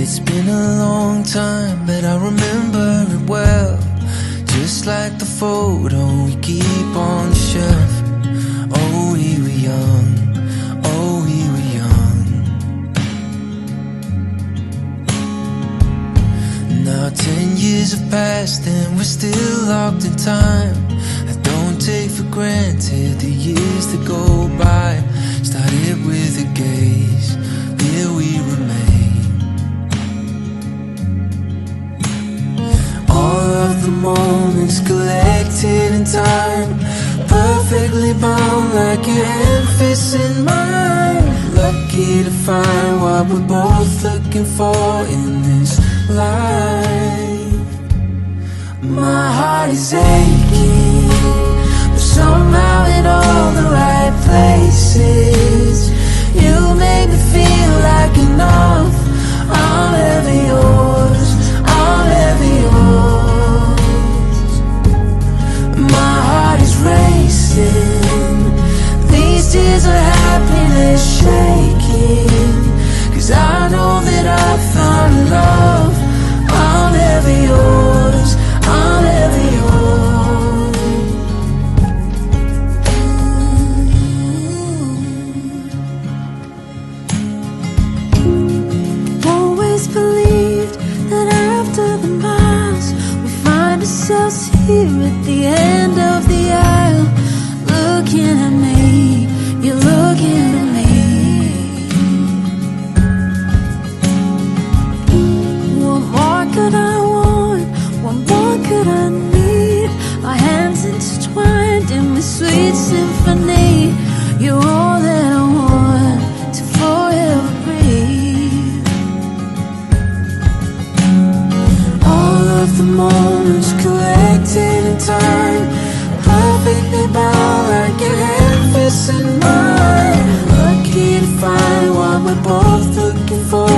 It's been a long time, but I remember it well, just like the photo we keep on the shelf. Oh, we were young, oh, we were young. Now 10 years have passed and we're still locked in time. I don't take for granted the years that go by. Started with a gaze, here we remain. All of the moments collected in time, perfectly bound like your hand fists in mine. Lucky to find what we're both looking for in this life. My heart is aching, but somehow in all the right places. You make me feel like enough. I'm ever yours, I'm ever yours. My heart is racing, these tears are happiness shaking, 'cause I know that I found love. I'm ever yours, I'm ever yours. Always believed that after the miles we find ourselves here at the end of the aisle. Looking at me, you're looking at me. What more could I want? What more could I need? Our hands intertwined in this sweet symphony. You're all that I want to forever breathe. All of the moments collected in time, perfectly bound like your hand fists in mine. Lucky to find what we're both looking for